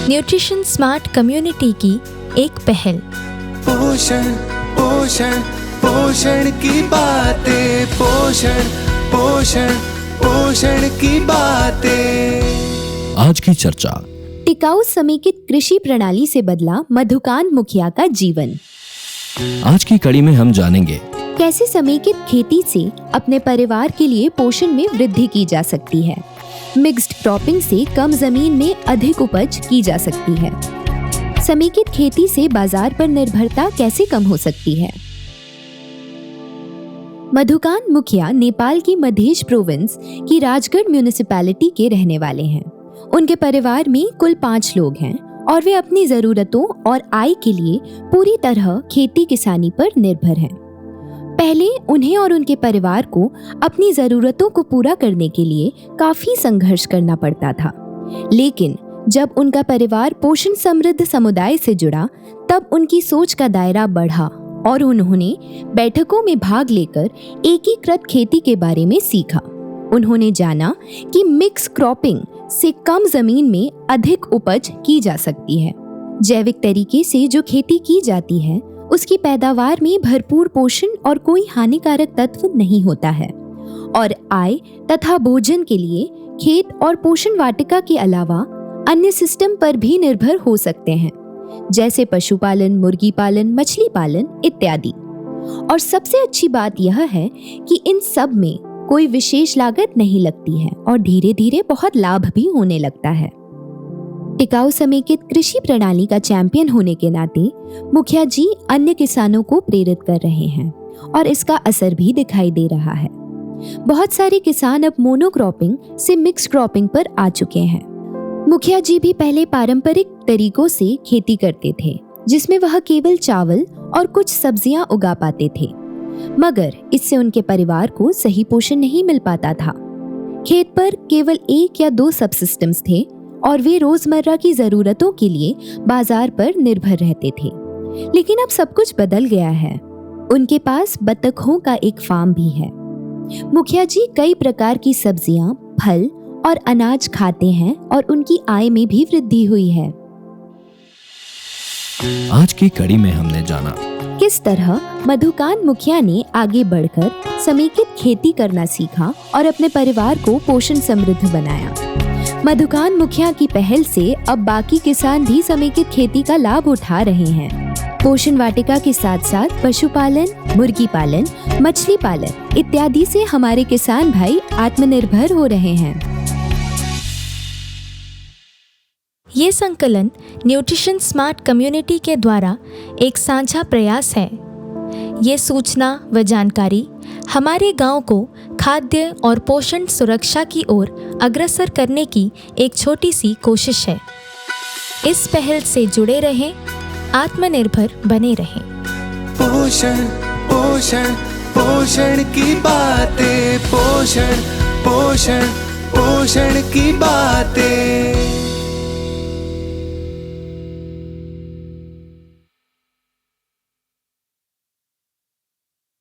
Nutrition smart community की एक पहल। पोषण पोषण पोषण की बातें, पोषण पोषण पोषण की बातें। आज की चर्चा, टिकाऊ समेकित कृषि प्रणाली से बदला मधुकांत मुखिया का जीवन। आज की कड़ी में हम जानेंगे कैसे समेकित खेती से अपने परिवार के लिए पोषण में वृद्धि की जा सकती है। मिक्स्ड क्रॉपिंग से कम जमीन में अधिक उपज की जा सकती है। समेकित खेती से बाजार पर निर्भरता कैसे कम हो सकती है। मधुकांत मुखिया नेपाल की मध्य प्रोविंस की राजगढ़ म्यूनिसिपैलिटी के रहने वाले हैं। उनके परिवार में कुल 5 लोग हैं और वे अपनी जरूरतों और आय के लिए पूरी तरह खेती किसानी पर निर्भर हैं। पहले उन्हें और उनके परिवार को अपनी जरूरतों को पूरा करने के लिए काफी संघर्ष करना पड़ता था, लेकिन जब उनका परिवार पोषण समृद्ध समुदाय से जुड़ा तब उनकी सोच का दायरा बढ़ा और उन्होंने बैठकों में भाग लेकर एकीकृत खेती के बारे में सीखा। उन्होंने जाना कि मिक्स क्रॉपिंग से कम जमीन में अधिक उपज की जा सकती है। जैविक तरीके से जो खेती की जाती है उसकी पैदावार में भरपूर पोषण और कोई हानिकारक तत्व नहीं होता है और आय तथा भोजन के लिए खेत और पोषण वाटिका के अलावा अन्य सिस्टम पर भी निर्भर हो सकते हैं, जैसे पशुपालन, मुर्गी पालन, मछली पालन इत्यादि। और सबसे अच्छी बात यह है कि इन सब में कोई विशेष लागत नहीं लगती है और धीरे धीरे बहुत लाभ भी होने लगता है। टिकाऊ समेकित कृषि प्रणाली का चैंपियन होने के नाते मुखिया जी अन्य किसानों को प्रेरित कर रहे हैं और इसका असर भी दिखाई दे रहा है। बहुत सारे किसान अब मोनोक्रॉपिंग से मिक्स क्रॉपिंग पर आ चुके हैं। मुखिया जी भी पहले पारंपरिक तरीकों से खेती करते थे, जिसमें वह केवल चावल और कुछ सब्जियां उगा पाते थे, मगर इससे उनके परिवार को सही पोषण नहीं मिल पाता था। खेत पर केवल 1 या 2 सबसिस्टम्स थे और वे रोजमर्रा की जरूरतों के लिए बाजार पर निर्भर रहते थे। लेकिन अब सब कुछ बदल गया है। उनके पास बतखों का एक फार्म भी है। मुखिया जी कई प्रकार की सब्जियां, फल और अनाज खाते हैं और उनकी आय में भी वृद्धि हुई है। आज की कड़ी में हमने जाना किस तरह मधुकांत मुखिया ने आगे बढ़कर समेकित खेती करना सीखा और अपने परिवार को पोषण समृद्ध बनाया। मधुकांत मुखिया की पहल से अब बाकी किसान भी समेकित खेती का लाभ उठा रहे हैं। पोषण वाटिका के साथ साथ पशुपालन, मुर्गी पालन, मछली पालन इत्यादि से हमारे किसान भाई आत्मनिर्भर हो रहे हैं। ये संकलन न्यूट्रिशन स्मार्ट कम्युनिटी के द्वारा एक साझा प्रयास है। ये सूचना व जानकारी हमारे गांव को खाद्य और पोषण सुरक्षा की ओर अग्रसर करने की एक छोटी सी कोशिश है। इस पहल से जुड़े रहें, आत्मनिर्भर बने रहें। पोषण पोषण पोषण की बातें, पोषण पोषण पोषण की बातें।